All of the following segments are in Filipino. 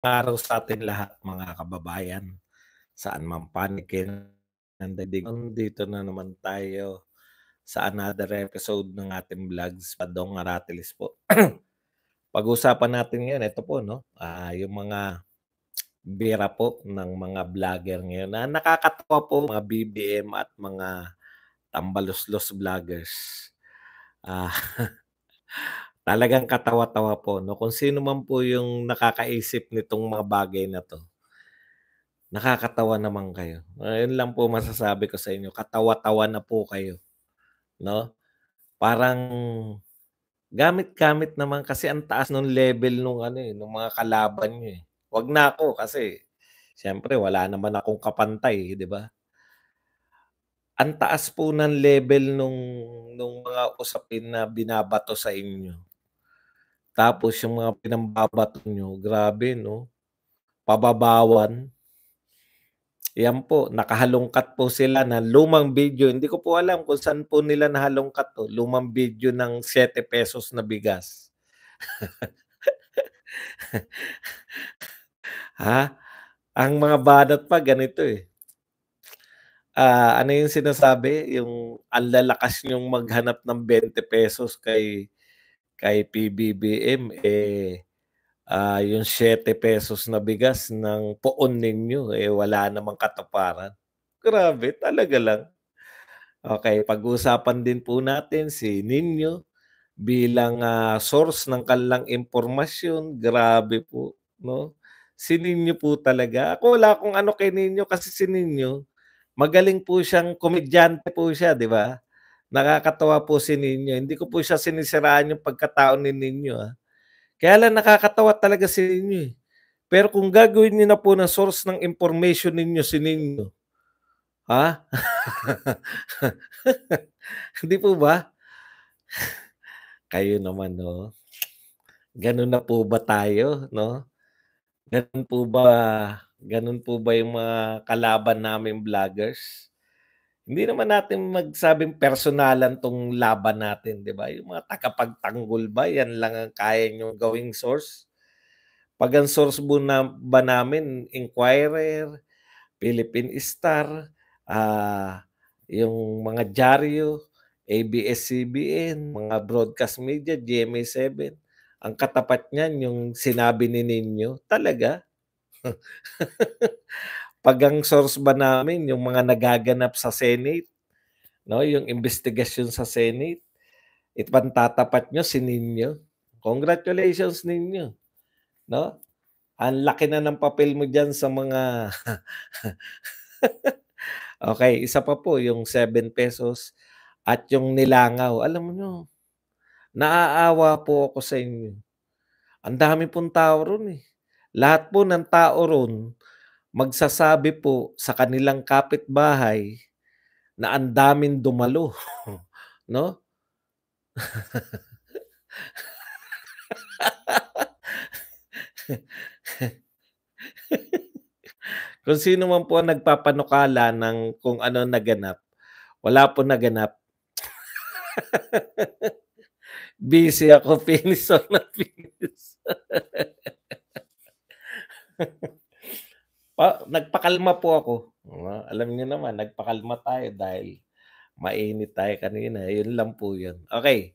Araw sa atin lahat mga kababayan, saan man panig kayo ng daigdig. Nandito na naman tayo sa another episode ng ating vlogs, Padong Aratilis po. Pag-usapan natin ngayon, ito po 'no, yung mga bira po ng mga vlogger ngayon na nakakatawa po, mga BBM at mga tambaluslos vloggers. Ah, Talagang katawa-tawa po 'no, kung sino man po yung nakakaisip nitong mga bagay na 'to. Nakakatawa naman kayo. Yun lang po masasabi ko sa inyo, katawa-tawa na po kayo, 'no? Parang gamit-gamit naman kasi ang taas nung level nung ano, nung mga kalaban niyo, eh. 'Wag na ako kasi siyempre wala naman akong kapantay, 'di ba? Ang taas po ng level nung mga usapin na binabato sa inyo. Tapos yung mga pinambabato niyo, grabe 'no, pababawan. Yan po, nakahalongkat po sila ng lumang video, hindi ko po alam kung saan po nila nahalongkat 'to, lumang video ng ₱7 na bigas. Ha? Ang mga banat pa ganito, eh, ano yung sinasabi, yung ang lalakas niyong maghanap ng ₱20 kay PBBM, eh, yung ₱7 na bigas ng poon ninyo, eh, wala namang katuparan. Grabe, talaga lang. Okey, pag-uusapan din po natin si Nino bilang, source ng kanilang impormasyon. Grabe po 'no, si Nino po talaga. Ako wala akong ano kay Nino kasi si Nino magaling po siyang komedyante po siya, 'di ba? Nakakatawa po si Nino, hindi ko po siya sinisiraan yung pagkatao ni Nino, Kaya lang nakakatawa talaga si Nino, eh. Pero kung gagawin niyo na po na source ng information ninyo si Nino, ha? Hindi po ba? Kayo naman 'no. Gano'n na po ba tayo 'no? Gano'n po ba gano'n po ba yung mga kalaban naming vloggers? Hindi naman natin magsabing personalan 'tong laban natin, 'di ba? Yung mga tagapagtanggol ba, yan lang ang kaya niyong gawing source? 'Pag ang source ba namin Inquirer, Philippine Star, yung mga dyaryo, ABS-CBN, mga broadcast media, GMA7, ang katapat niyan yung sinabi ni Nino, talaga? 'Pag ang source ba namin yung mga nagaganap sa Senate, 'no, yung investigasyon sa Senate, ipantatapat niyo si Nino. Congratulations Nino, 'no? Ang laki na ng papel mo diyan sa mga okey, isa pa po yung ₱7 at yung nilangaw. Alam mo niyo, naaawa po ako sa inyo. Ang dami pong tao ro'n, eh. Lahat po ng tao ro'n magsasabi po sa kanilang kapitbahay na ang daming dumalo, 'no? Kung sino man po ang nagpapanukala ng kung ano naganap, wala po naganap. Busy ako, finish ako ng finish. Nagpakalma po ako. Alam niyo naman nagpakalma tayo dahil mainit tayo kanina, yun lang po yun. Okey,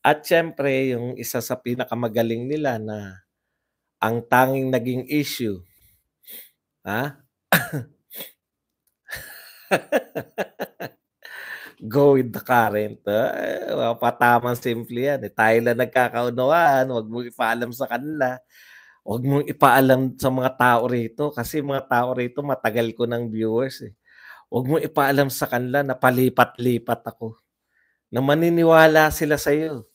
at siyempre yung isa sa pinakamagaling nila na ang tanging naging issue, ha? Go with the current, patamang simple yan, eh, tayo lang nagkakaunawaan, 'wag mong ipaalam sa kanila, 'wag mong ipaalam sa mga tao rito kasi mga tao rito matagal ko ng viewers, eh. 'Wag mong ipaalam sa kanila na palipat-lipat ako, na maniniwala sila sa'yo,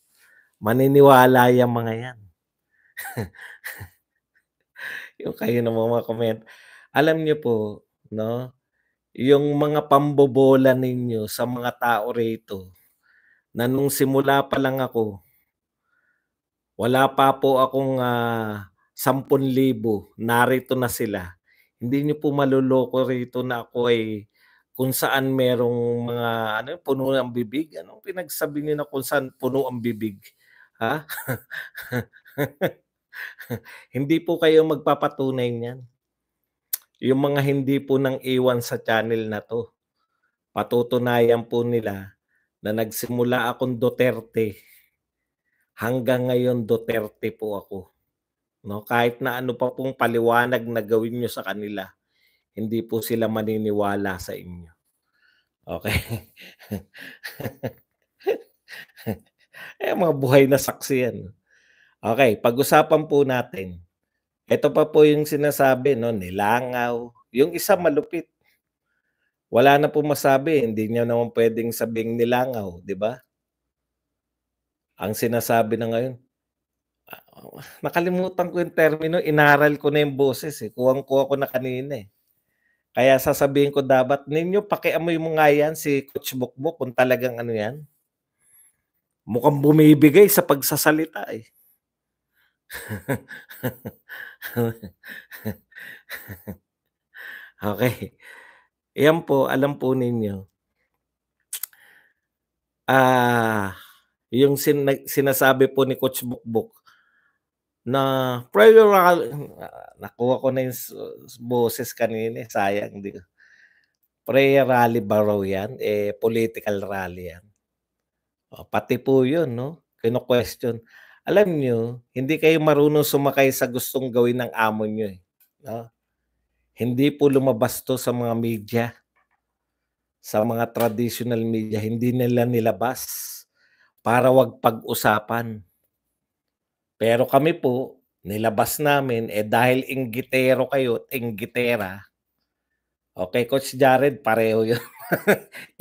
maniniwala yang mga yan. Yung kayo namang mga alam niyo po 'no, yung mga pambobola ninyo sa mga tao rito na nung simula pa lang ako, wala pa po akong, 10,000 narito na sila. Hindi niyo po maloloko rito na ako ay kung saan merong mga ano yun, puno ang bibig, anong pinagsabi niyo na kung saan puno ang bibig, ha? Hindi po kayo magpapatunay niyan. Yung mga hindi po nang iwan sa channel na 'to, patutunayan po nila na nagsimula akong Duterte, hanggang ngayon Duterte po ako, 'no? Kahit na ano pa pong paliwanag na gawin niyo sa kanila, hindi po sila maniniwala sa inyo, okey? Eh, mga buhay na saksi 'yan. Okey, pag-usapan po natin, eto pa po yung sinasabi 'no, nilangaw, yung isa malupit, wala na pong masabi, hindi niyo naman puwedeng sabihing nilangaw, 'di ba? Ang sinasabi na ngayon, nakalimutan ko yung termino, inaral ko na yung boses, eh, kuwang-kuha ko na kanina, eh. Kaya sasabihin ko dapat, "Ninyo pakiamoy mo nga 'yan si Coach Bokbok kung talagang ano 'yan, mukhang bumibigay sa pagsasalita, eh." Okey, 'yan po, alam po ninyo, ah, yung sinasabi po ni Coach Bokbok na nakuha ko na yung boses kanina, eh, sayang hindi ko prayer rally ba raw 'yan, eh, political rally 'yan. Oh, pati po 'yun 'no, kino-question. Alam niyo, hindi kayo marunong sumakay sa gustong gawin ng amo niyo, eh, 'no? Hindi po lumabas 'to sa mga media, sa mga traditional media, hindi nila nilabas para 'wag pag-usapan. Pero kami po, nilabas namin, eh, dahil inggitero kayo at inggitera, okey Coach Jared pareho 'yun,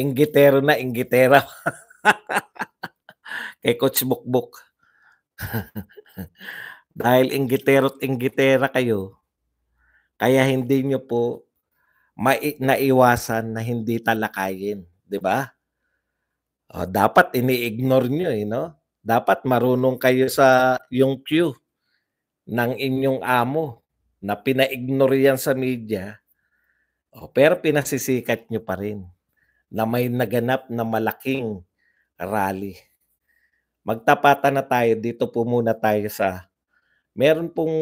inggitero na inggitera kay Coach Bukbok. Dahil inggitero't inggitera kayo, kaya hindi niyo po naiwasan na hindi talakayin, 'di ba? Oh, dapat ini-ignore niyo, eh, 'no? Dapat marunong kayo sa yung cue ng inyong amo na pina-ignore 'yan sa media, oh, pero pinasisikat niyo pa rin na may naganap na malaking rally. Magtapatan na tayo, dito po muna tayo sa meron pong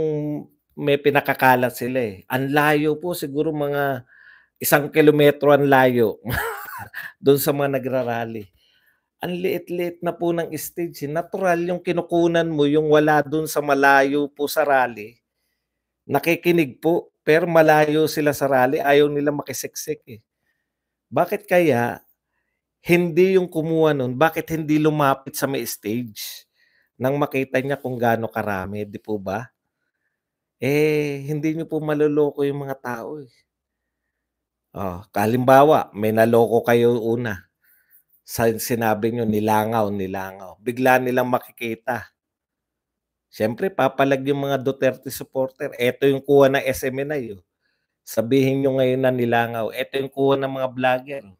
may pinakakalat sila, eh. Ang layo po, siguro mga 1 kilometro ang layo do'n sa mga nagra-rally. Ang liit-liit na po ng stage, eh, natural yung kinukunan mo yung wala dun sa malayo po sa rally, nakikinig po, pero malayo sila sa rally, ayaw nila makisiksik, eh. Bakit kaya hindi yung kumuha nun, bakit hindi lumapit sa may stage nang makita niya kung gaano karami, 'di po ba? Eh, hindi niyo po maloloko yung mga tao, eh. Oh, halimbawa, may naloko kayo una, sinabi niyo nilangaw, nilangaw, bigla nilang makikita. Siyempre papalag yung mga Duterte supporter, eto yung kuha ng SMNI, oh. Sabihin niyo ngayon na nilangaw, eto yung kuha ng mga vlogger, oh.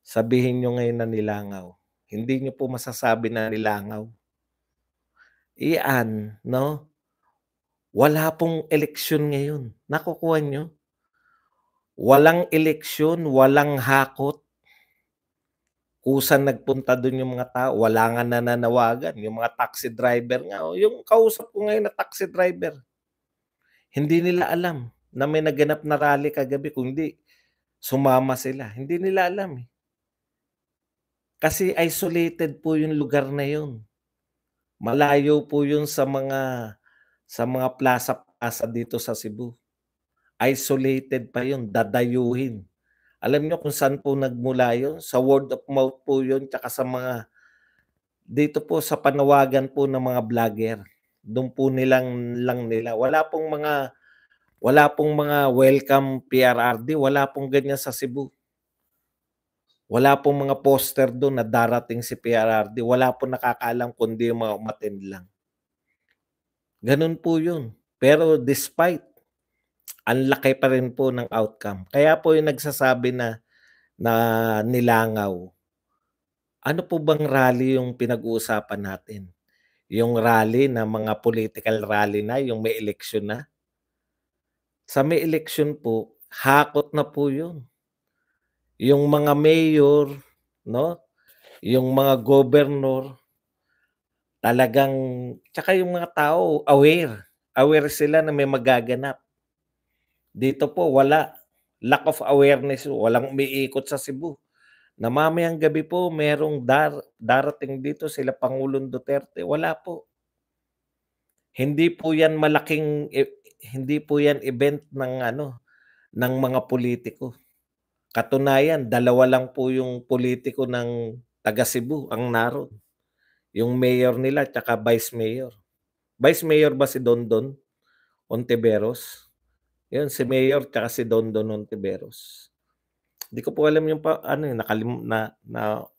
Sabihin niyo ngayon na nilangaw. Hindi niyo po masasabi na nilangaw. Iyan 'no, wala pong eleksyon ngayon, nakukuha niyo? Walang eleksyon, walang hakot, kusang nagpunta dun yung mga tao, wala nga nananawagan, yung mga taxi driver nga, oh, yung kausap ko ngayon na taxi driver. Hindi nila alam na may naganap na rally kagabi kundi sumama sila, hindi nila alam, eh. Kasi isolated po yung lugar na yun. Malayo po yun sa mga plaza-plaza dito sa Cebu. Isolated pa yun, dadayuhin. Alam niyo kung saan po nagmula yun? Sa word of mouth po yun tsaka sa mga dito po sa panawagan po ng mga vlogger. Dun po lang nila, wala pong mga welcome PRRD, wala pong ganyan sa Cebu. Wala pong mga poster dun na darating si PRRD, wala pong nakakaalam kundi yung mga umattend lang. Ganun po yun. Pero despite, ang laki pa rin po ng outcome. Kaya po yung nagsasabi na na nilangaw, ano po bang rally yung pinag-uusapan natin? Yung rally na mga political rally na, yung may eleksyon na? Sa may eleksyon po, hakot na po yun. Yung mga mayor 'no, yung mga gobernor, talagang tsaka yung mga tao aware. aware sila na may magaganap. Dito po wala, lack of awareness, walang umiikot sa Cebu. Na mamayang gabi po merong darating dito sila Pangulong Duterte, wala po. Hindi po 'yan hindi po 'yan event ng ano, ng mga politiko. Katunayan, dalawa lang po yung politiko ng taga Cebu ang naroon, yung mayor nila tsaka vice mayor. Vice mayor ba si Dondon Ontiveros? Yun si mayor tsaka si Dondon Ontiveros. Di ko po alam yung ano, eh,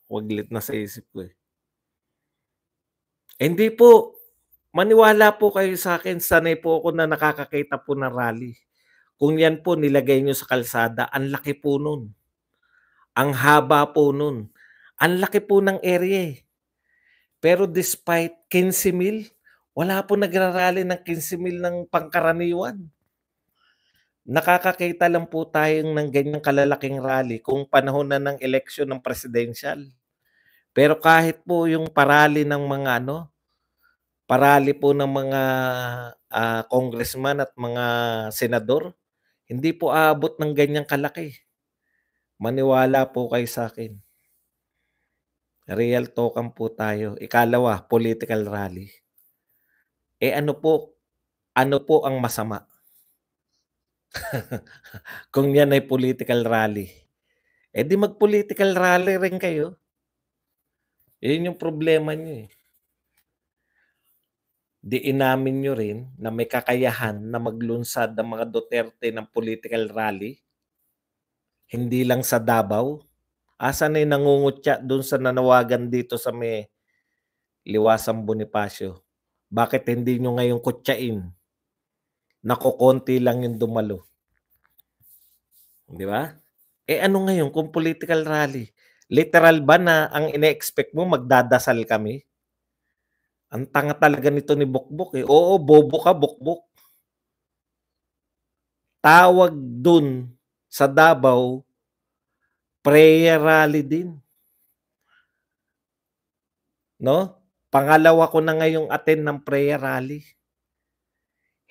waglit na sa isip ko, eh. Hindi po, maniwala po kayo sa'kin, sanay po ako na nakakakita po ng rally. Kung yan po nilagay niyo sa kalsada, ang laki po nun. Ang haba po nun. Ang laki po ng area, eh. Pero despite 15,000, wala po nagra-rally ng 15,000 ng pangkaraniwan. Nakakakita lang po tayo ng ganyang kalalaking rally kung panahon na ng eleksyon ng presidential. Pero kahit po yung parali ng mga ano, parali po ng mga, congressman at mga senador, hindi po aabot ng ganyang kalaki. Maniwala po kayo sa'kin. Real talk-an po tayo. Ikalawa, political rally. Eh, ano po ang masama? Kung yan ay political rally, eh, di mag-political rally rin kayo. Yun yung problema niyo, eh. Di inamin niyo rin na may kakayahan na maglunsad ang mga Duterte ng political rally, hindi lang sa Davao. Asan na yung nangungutya dun sa nanawagan dito sa may Liwasang Bonifacio? Bakit hindi niyo ngayon kutyain na kokonti lang yung dumalo? Di ba? Eh, ano ngayon kung political rally? Literal ba na ang ine-expect mo magdadasal kami? Ang tanga talaga nito ni Bokbok, eh. Oo, bobo ka, Bokbok. Tawag dun sa Davao, prayer rally din. No? Pangalawa ko na ngayong attend ng prayer rally.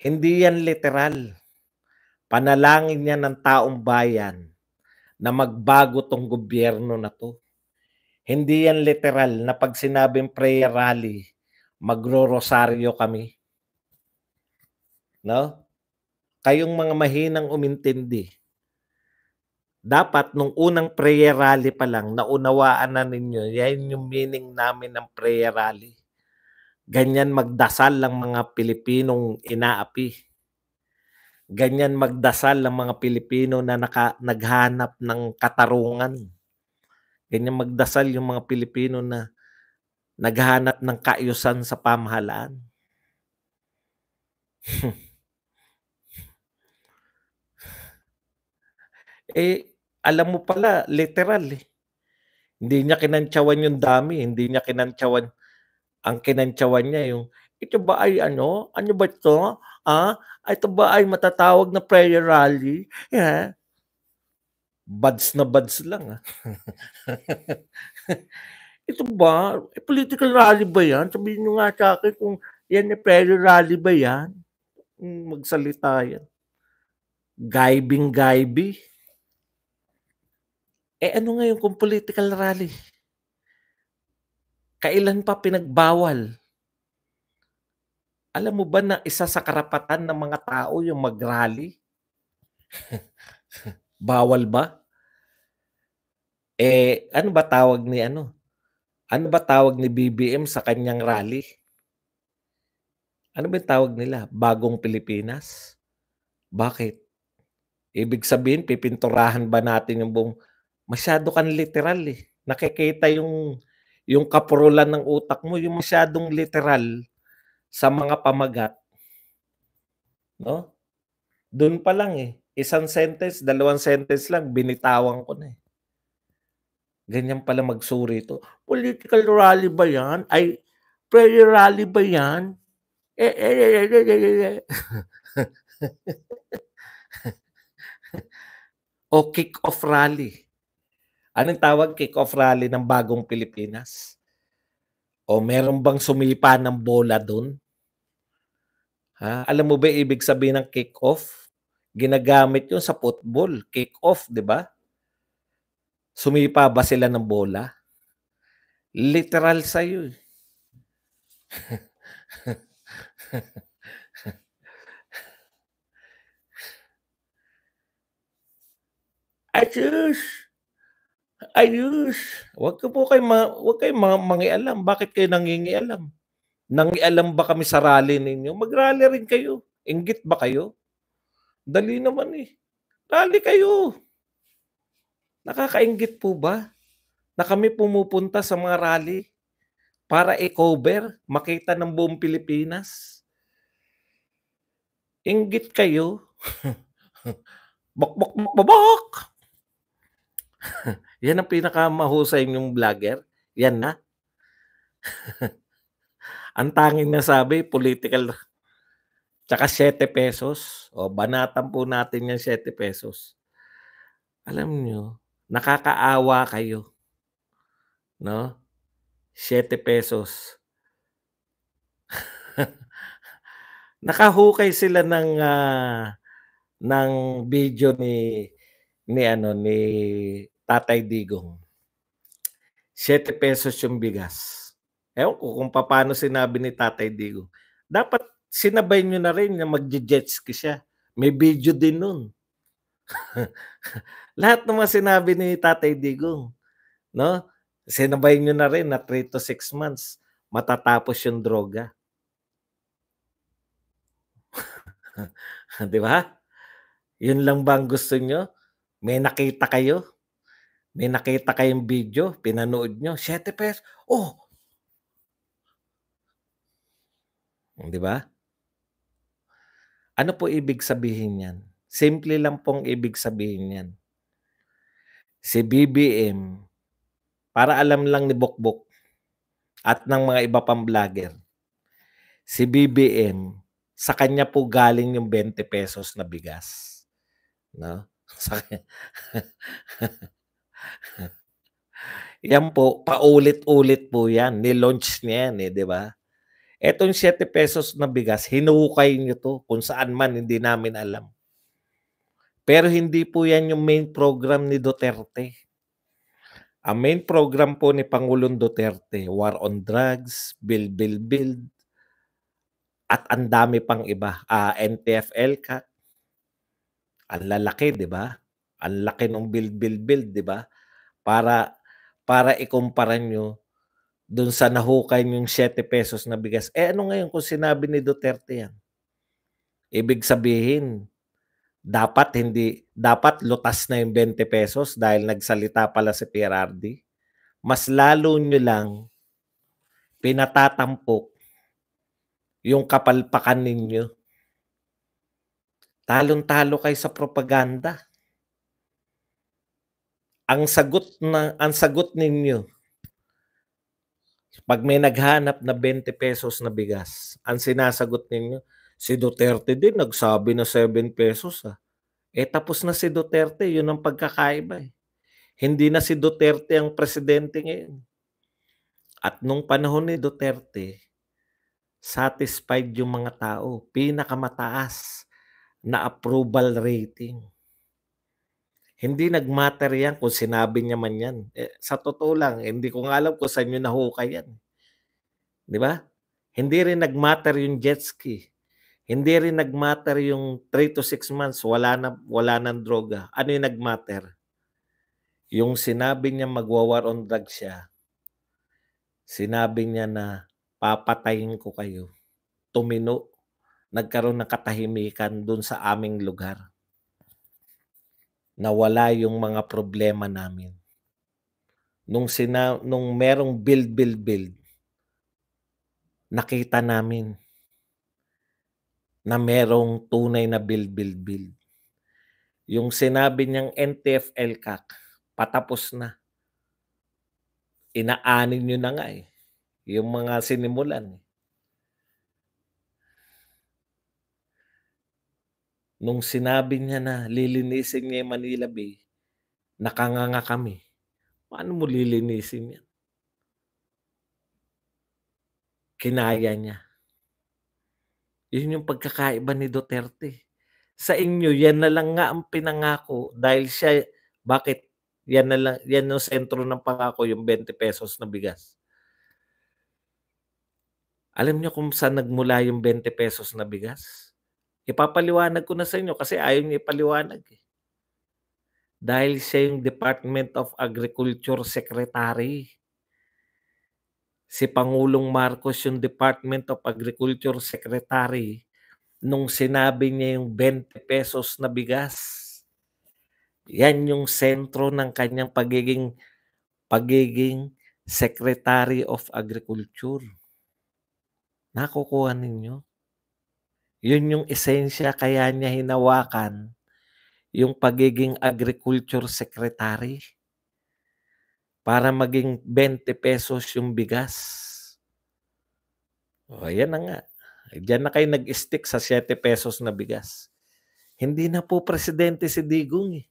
Hindi yan literal. Panalangin yan ng taong bayan na magbago tong gobyerno na to. Hindi yan literal na pag sinabing prayer rally, magro-rosaryo kami. No? Kayong mga mahinang umintindi, dapat nung unang prayer rally pa lang, naunawaan na ninyo, yan yung meaning namin ng prayer rally. Ganyan magdasal ang mga Pilipinong inaapi. Ganyan magdasal ang mga Pilipino na naghanap ng katarungan. Ganyan magdasal yung mga Pilipino na naghanap ng kaayusan sa pamahalaan. Eh, alam mo pala, literal, eh. Hindi niya kinantsawan yung dami, hindi niya kinantsawan. Ang kinantsawan niya yung, ito ba ay ano? Ano ba ito? Ito ba ay matatawag na prayer rally? Yeah. Buds na buds lang. Ito ba? Political rally ba yan? Sabihin nyo nga sa akin kung yan ay prayer rally ba yan? Magsalita yan. Gaibing-gaibi. Eh ano ngayon kung political rally? Kailan pa pinagbawal? Alam mo ba na isa sa karapatan ng mga tao yung mag-rally? Bawal ba? Eh, ano ba tawag ni ano? Ano ba tawag ni BBM sa kanyang rally? Ano ba yung tawag nila? Bagong Pilipinas? Bakit? Ibig sabihin, pipinturahan ba natin yung buong... Masyado kang literal, eh. Nakikita yung kapurulan ng utak mo, yung masyadong literal sa mga pamagat. No? Doon pa lang, eh. Isang sentence, dalawang sentence lang, binitawan ko na, eh. Ganyan pala magsuri ito. Political rally ba yan? Ay, prayer rally ba yan? O kick-off rally. Anong tawag kick-off rally ng Bagong Pilipinas? O meron bang sumipa ng bola doon? Alam mo ba ibig sabihin ng kick-off? Ginagamit 'yun sa football, kick-off, 'di ba? Sumipa ba sila ng bola? Literal sa'yo, eh. Ayos, ayos. Huwag kayong mangialam. Bakit kayo nangingialam? Nangialam ba kami sa rally ninyo? Mag-rally rin kayo. Inggit ba kayo? Dali naman, eh. Rally kayo. Nakakainggit po ba na kami pumupunta sa mga rally para i-cover, makita ng buong Pilipinas? Inggit kayo. Bok, bok, bok, bobok! Yan ang pinakamahusay niyong vlogger? Yan na? Ang tanging nasabi political tsaka ₱7. O banatan po natin yang ₱7. Alam niyo, nakakaawa kayo, 'no? ₱7. Nakahukay sila ng video ni Tatay Digong. ₱7 yung bigas. Ewan ko kung papaano sinabi ni Tatay Digong. Dapat sinabay niyo na rin na magje-jet ski siya. May video din nun. Lahat ng mga sinabi ni Tatay Digong, 'no? Sinabay niyo na rin na 3 to 6 months matatapos yung droga. 'Di ba? Yun lang ba ang gusto niyo? May nakita kayo? May nakita kayong video, pinanood niyo, ₱7. Oh, 'di ba? Ano po ibig sabihin niyan? Simple lang pong ibig sabihin niyan. Si BBM, para alam lang ni Bokbok at ng mga iba pang vlogger, si BBM, sa kanya po galing yung ₱20 na bigas, 'no? Sa yan po, paulit-ulit po yan, ni-launch niya yan, eh, 'di ba? Etong ₱7 na bigas, hinukay niyo 'to kung saan man hindi namin alam. Pero hindi po yan yung main program ni Duterte. Ang main program po ni Pangulong Duterte, war on drugs, build, at ang dami pang iba, NTF-ELCAC, ang lalaki, 'di ba? Ang laki nung build, 'di ba? Para para ikumpara niyo dun sa nahukay niyong ₱7 na bigas. Eh, ano ngayon kung sinabi ni Duterte yan? Ibig sabihin, dapat lutas na yung ₱20 dahil nagsalita pala si PRRD? Mas lalo niyo lang pinatatampok yung kapalpakan ninyo. Talong-talo kayo sa propaganda. Ang sagot ninyo 'pag may naghanap na ₱20 na bigas, ang sinasagot ninyo, "Si Duterte din nagsabi na ₱7, ah." Eh, tapos na si Duterte, yun ang pagkakaiba, eh. Hindi na si Duterte ang presidente ngayon. At nung panahon ni Duterte, satisfied yung mga tao, pinakamataas na approval rating. Hindi nag-matter yan kung sinabi niya man yan. Eh, sa totoo lang, hindi ko nga alam kung saan niyo nahukay yan, 'di ba? Hindi rin nag-matter yung jet ski. Hindi rin nag-matter yung 3 to 6 months wala ng droga. Ano yung nag-matter? Yung sinabi niya magwa-war on drugs siya, sinabi niya na, "Papatayin ko kayo." Tumino, nagkaroon ng katahimikan dun sa aming lugar. Nawala yung mga problema namin. Nung merong build, nakita namin na merong tunay na build. Yung sinabi niyang NTF-ELCAC, patapos na. Inaanin niyo na nga, eh, yung mga sinimulan, eh. Nung sinabi niya na lilinisin niya yung Manila Bay, nakanganga kami. Paano mo lilinisin 'yan? Kinaya niya. Yun yung pagkakaiba ni Duterte. Sa inyo yan na lang nga ang pinangako dahil siya bakit yan na lang yan yung sentro ng pangako yung ₱20 na bigas. Alam niyo kung saan nagmula yung ₱20 na bigas? Ipapaliwanag ko na sa inyo kasi ayaw niyo ipaliwanag, eh. Dahil siya yung Department of Agriculture Secretary. Si Pangulong Marcos yung Department of Agriculture Secretary nung sinabi niya yung ₱20 na bigas. Yan yung sentro ng kanyang pagiging Secretary of Agriculture. Nakukuha ninyo? Yun yung esensya kaya niya hinawakan yung pagiging Agriculture Secretary para maging ₱20 yung bigas. O ayan na nga, diyan na kayo nag-stick sa ₱7 na bigas. Hindi na po presidente si Digong, eh.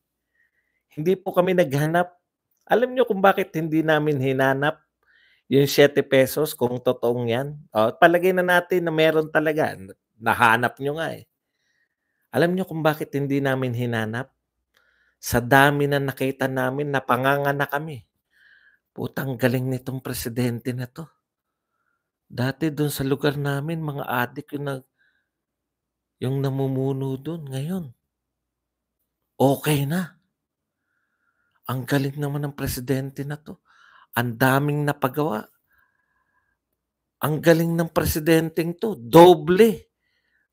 Hindi po kami naghanap. Alam niyo kung bakit hindi namin hinanap yung ₱7 kung totoong 'yan? O palagay na natin na meron talaga, nahanap niyo nga, eh. Alam niyo kung bakit hindi namin hinanap? Sa dami na nakita namin napanganga na kami. Putang galing nitong presidente na 'to. Dati dun sa lugar namin mga adik yung namumuno dun, ngayon okey na. Ang galing naman ng presidente na 'to, ang daming napagawa. Ang galing ng presidenteng 'to,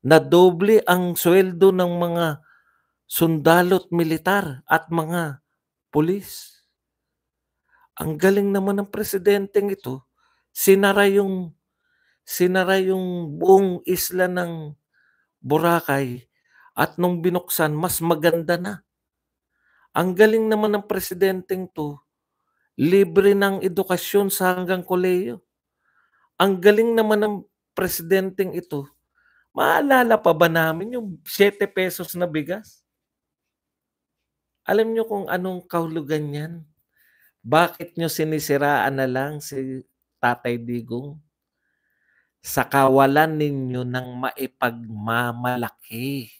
nadoble ang suweldo ng mga sundalo't militar at mga pulis. Ang galing naman ng presidenteng ito, sinara yung sinara yung buong isla ng Boracay at nung binuksan mas maganda na. Ang galing naman ng presidenteng 'to, libre ng edukasyon sa hanggang kolehiyo. Ang galing naman ng presidenteng ito, maalala pa ba namin yung ₱7 na bigas? Alam niyo kung anong kahulugan niyan? Bakit niyo sinisiraan na lang si Tatay Digong? Sa kawalan ninyo ng maipagmamalaki.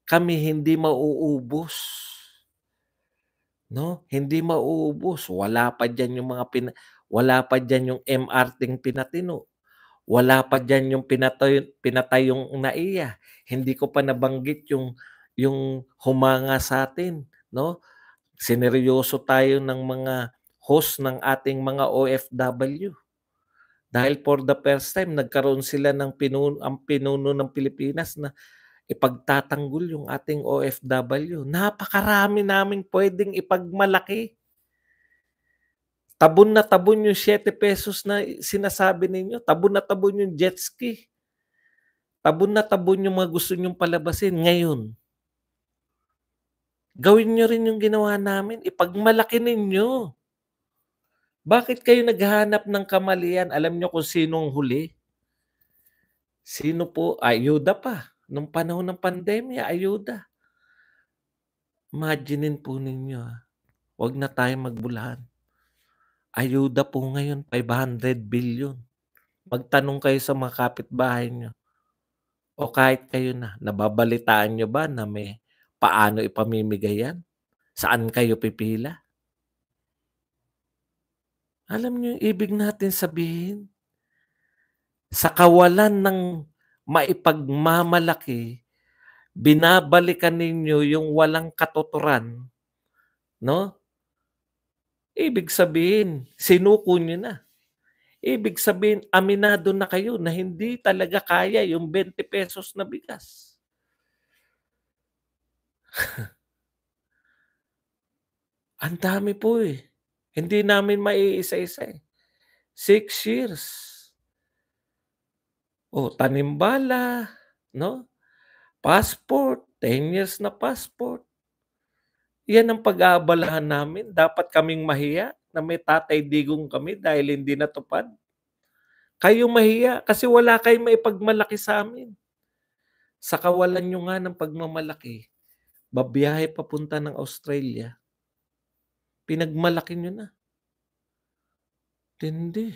Kami hindi mauubos, 'no? Hindi mauubos. Wala pa diyan yung MRTng pinatino, wala pa diyan yung pinatay yung NAIA. Hindi ko pa nabanggit yung humanga sa'tin, 'no? Sineryoso tayo ng mga host ng ating mga OFW. Dahil for the first time nagkaroon sila ng ang pinuno ng Pilipinas na ipagtatanggol yung ating OFW. Napakarami naming puwedeng ipagmalaki. Tabon na tabon yung ₱7 na sinasabi ninyo, tabon na tabon yung jet ski, tabon na tabon yung mga gusto niyong palabasin. Ngayon, gawin niyo rin yung ginawa namin, ipagmalaki ninyo. Bakit kayo naghahanap ng kamalian? Alam niyo kung sinong huli? Sino po? Ayuda pa. Nung panahon ng pandemya, ayuda. Imaginin po ninyo, 'wag na tayong magbulahan. Ayuda po ngayon ₱500 billion. Magtanong kayo sa mga kapitbahay niyo o kahit kayo na, nababalitaan niyo ba na may paano ipamimigay 'yan? Saan kayo pipila? Alam niyo yung ibig natin sabihin? Sa kawalan ng maipagmamalaki, binabalikan ninyo yung walang katuturan, 'no? Ibig sabihin sinuko niyo na. Ibig sabihin aminado na kayo na hindi talaga kaya yung ₱20 na bigas. Ang dami po, eh. Hindi namin maiisa-isa, eh. 6 years. Oh, tanim bala, 'no? Passport, 10 years na passport. Yan ang pag-aabalahan namin. Dapat kaming mahiya na may Tatay Digong kami dahil hindi natupad. Kayo mahiya kasi wala kayong maipagmalaki sa'min. Sa kawalan niyo nga ng pagmamalaki, babiyahe papunta ng Australia, pinagmalaki niyo na. Tindi,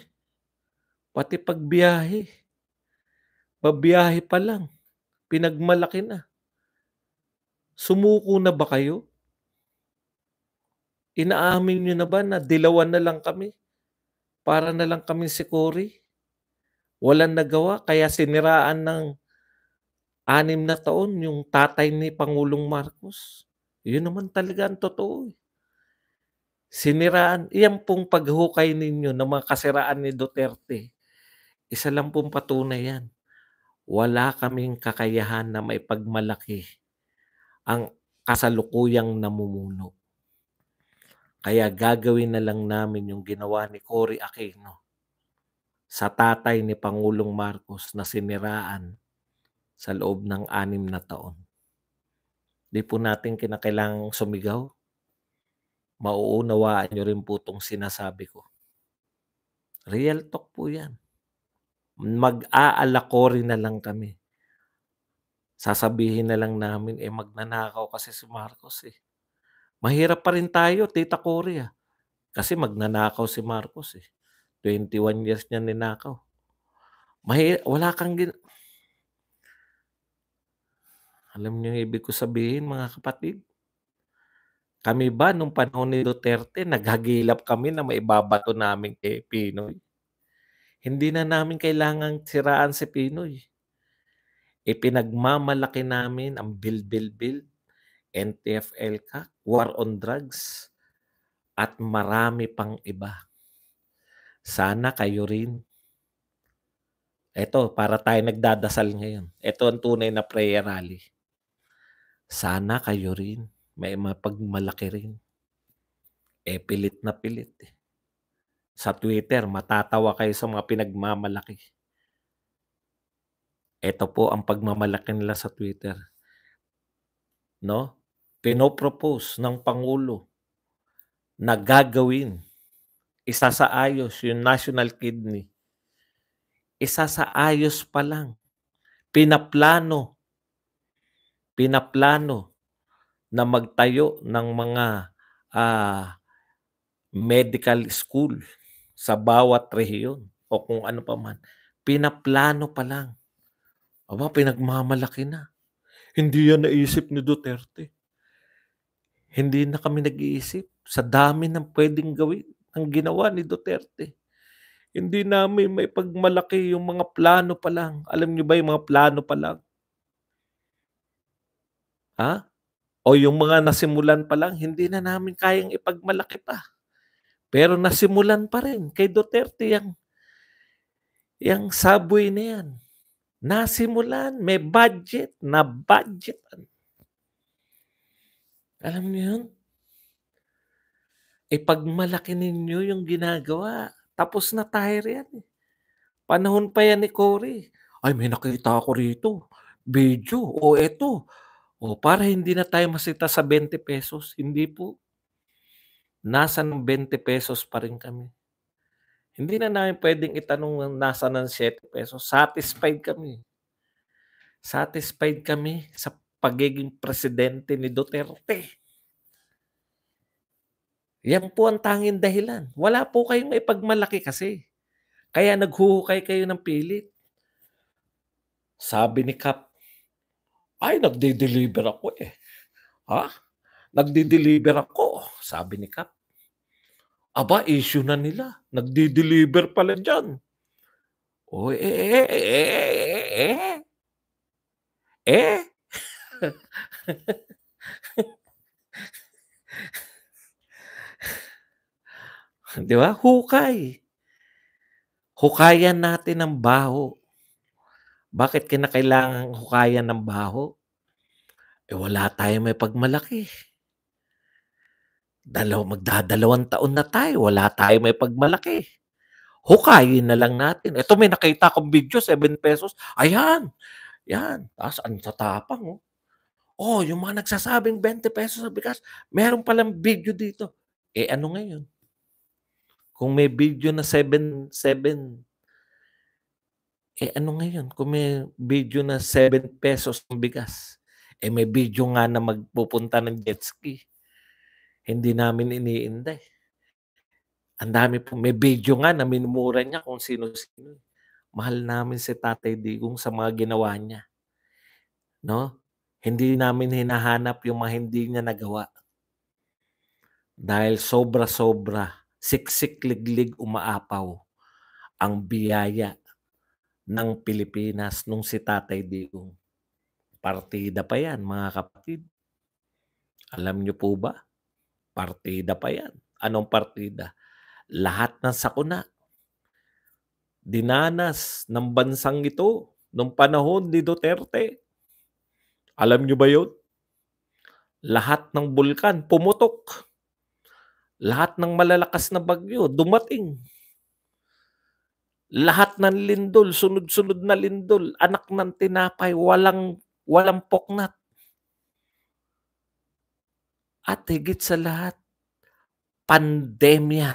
pati pagbiyahe. Babiyahe pa lang, pinagmalaki na. Sumuko na ba kayo? Inaamin niyo na ba na dilawan na lang kami, para na lang kaming si Cory? Walang nagawa kaya siniraan ng 6 na taon yung tatay ni Pangulong Marcos. Yun naman talaga ang totoo, eh. Siniraan iyan pong paghukay ninyo ng mga kasiraan ni Duterte, isa lang pong patunay yan. Wala kaming kakayahan na maipagmalaki ang kasalukuyang namumuno. Kaya gagawin na lang namin yung ginawa ni Cory Aquino sa tatay ni Pangulong Marcos na siniraan sa loob ng 6 na taon. Di po natin kinakailangang sumigaw. Mauunawaan niyo rin po 'tong sinasabi ko. Real talk po yan. Mag-aalakori na lang kami. Sasabihin na lang namin, magnanakaw kasi si Marcos, eh. Mahirap pa rin tayo, Tita Cory, kasi magnanakaw si Marcos, 21 years niya ninakaw. Wala kang alam niyo yung ibig ko sabihin, mga kapatid? Kami ba nung panahon ni Duterte naghagilap kami na maibabato namin kay Pinoy? Hindi na namin kailangang siraan si Pinoy. Ipinagmamalaki namin ang Bill, NTF-ELCAC, war on drugs, at marami pang iba. Sana kayo rin. Eto, para tayo nagdadasal ngayon. Ito ang tunay na prayer rally. Sana kayo rin may mapagmalaki rin. Pilit na pilit. Sa Twitter, matatawa kayo sa mga pinagmamalaki. Ito po ang pagmamalaki nila sa Twitter. No? Pinopropose ng Pangulo na gagawin, isasaayos yung national kidney. Isasaayos pa lang. Pinaplano na magtayo ng mga medical school sa bawat rehiyon o kung ano pa man. Pinaplano pa lang. Aba, pinagmamalaki na. Hindi yan naisip ni Duterte. Hindi na kami nag-iisip sa dami ng pwedeng gawin ang ginawa ni Duterte. Hindi namin maipagmalaki yung mga plano pa lang. Alam niyo ba yung mga plano pa lang? O yung mga nasimulan pa lang, hindi na namin kayang ipagmalaki pa. Pero nasimulan pa rin kay Duterte yang subway na yan. Nasimulan, may budget, na budgetan. Alam niyo yun? Ipagmalaki ninyo yung ginagawa. Tapos na tayo yan. Panahon pa yan ni Cory. Ay, may nakita ako rito. Video. O eto. O para hindi na tayo masita sa 20 pesos. Hindi po. Nasa ng 20 pesos pa rin kami. Hindi na namin pwedeng itanong nasa ng 7 pesos. Satisfied kami. Satisfied kami sa pagiging presidente ni Duterte. Yan po ang tanging dahilan. Wala po kayong maipagmalaki kasi. Kaya naghuhukay kayo ng pilit. Sabi ni Kap, ay nagde-deliver ako eh. Nagde-deliver ako, sabi ni Kap. Aba, issue na nila. Nagde-deliver pala dyan. O Di ba? Hukay. Hukayan natin ng baho. Bakit kinakailangan hukayan ng baho? Wala tayong may pagmalaki. Magdadalawang taon na tayo, wala tayong may pagmalaki. Hukayin na lang natin. Ito may nakita akong video, 7 pesos. Ayan. Yan. Tapos ang tatapang. Yung mga nagsasabing 20 pesos sa bigas, meron palang video dito. Ano ngayon? Kung may video na 7, ano ngayon? Kung may video na 7 pesos ng bigas, may video nga na magpupunta ng jet ski. Hindi namin iniinday. Ang dami po. May video nga na minumura niya kung sino-sino. Mahal namin si Tatay Digong sa mga ginawa niya, 'no? Hindi namin hinahanap yung mga hindi niya nagawa. Dahil sobra-sobra, siksik liglig umaapaw ang biyaya ng Pilipinas nung si Tatay Digong. Partida pa 'yan mga kapatid. Alam niyo po ba? Partida pa 'yan. Anong partida? Lahat ng sakuna dinanas ng bansang ito nung panahon ni Duterte. Alam niyo ba 'yun? Lahat ng bulkan pumutok. Lahat ng malalakas na bagyo dumating. Lahat ng lindol, sunod-sunod na lindol, anak ng tinapay, walang walang poknat. At higit sa lahat, pandemya.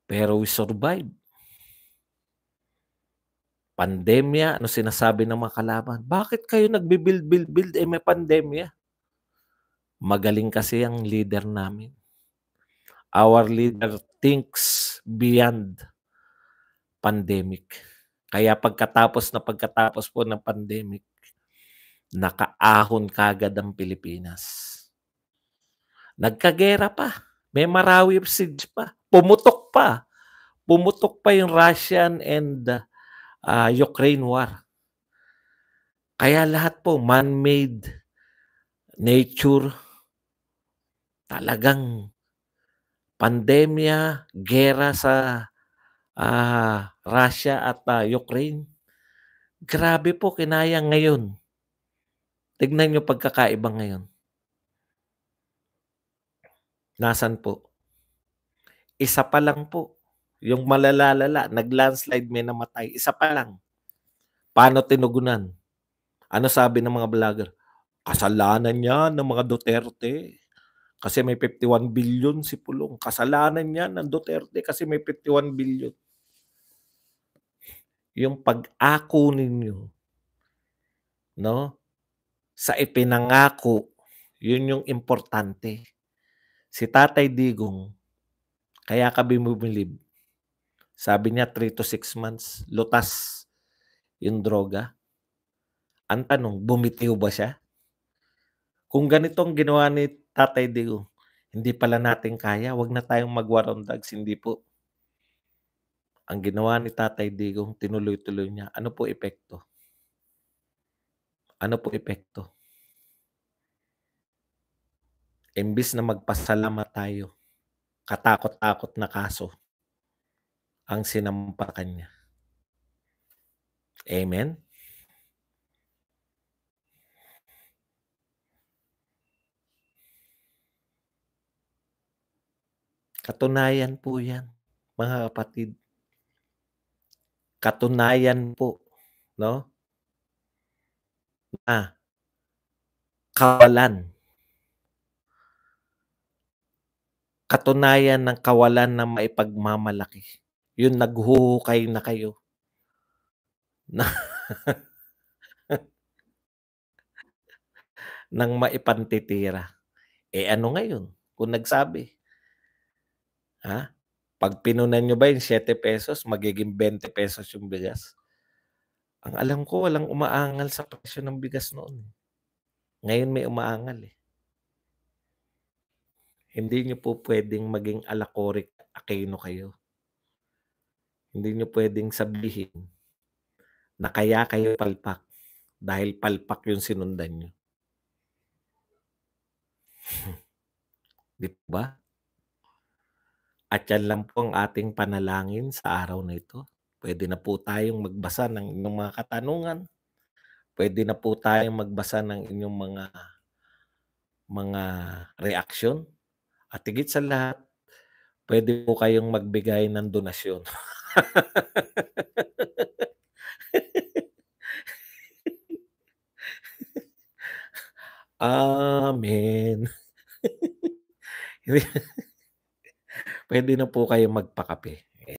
Pero we survive. Pandemya, ano sinasabi ng mga kalaban? Bakit kayo nagbi-build, may pandemya? Magaling kasi ang leader namin. Our leader thinks beyond pandemic. Kaya pagkatapos po ng pandemic, nakaahon kaagad ang Pilipinas. Nagkagera pa, may Marawi siege pa, pumutok pa. Pumutok pa yung Russian and Ukraine war. Kaya lahat po man-made, nature, talagang pandemya, gera sa Russia at Ukraine. Grabe po kinaya ngayon. Tignan niyo pagkakaiba ngayon. Nasaan po? Isa pa lang po. Yung malalalala, nag-landslide, may namatay. Isa pa lang. Paano tinugunan? Ano sabi ng mga vlogger? Kasalanan yan ng mga Duterte. Kasi may 51 billion si Pulong. Kasalanan yan ng Duterte kasi may 51 billion. Yung pag-ako ninyo, no? Sa ipinangako, yun yung importante. Si Tatay Digong, kaya kami bumilib. Sabi niya 3 to 6 months, lutas yung droga. Ang tanong, bumitiw ba siya? Kung ganito ang ginawa ni Tatay Digong, hindi pala natin kaya, wag na tayong mag-war on drugs, hindi po. Ang ginawa ni Tatay Digong, tinuloy-tuloy niya. Ano po epekto? Ano po epekto? Imbis na magpasalamat tayo, katakot-takot na kaso ang sinampakan niya. Amen? Katunayan po yan, mga kapatid. Katunayan po, no? Na kawalan. Katunayan ng kawalan ng maipagmamalaki. Yun naghuhukay na kayo. Na ng maipantitira. Ano ngayon kung nagsabi? Ha? Pag pinunan nyo ba yung 7 pesos, magiging 20 pesos yung bigas? Ang alam ko walang umaangal sa presyo ng bigas noon. Ngayon may umaangal eh. Hindi nyo po pwedeng maging alakorik Aquino kayo. Hindi nyo pwedeng sabihin na kaya kayo palpak dahil palpak yung sinundan nyo. Di ba? At yan lang po ang ating panalangin sa araw na ito. Pwede na po tayong magbasa ng inyong mga katanungan. Pwede na po tayong magbasa ng inyong mga reaksyon. At higit sa lahat, pwede po kayong magbigay ng donasyon. Amen. Pwede na po kayong magpakape.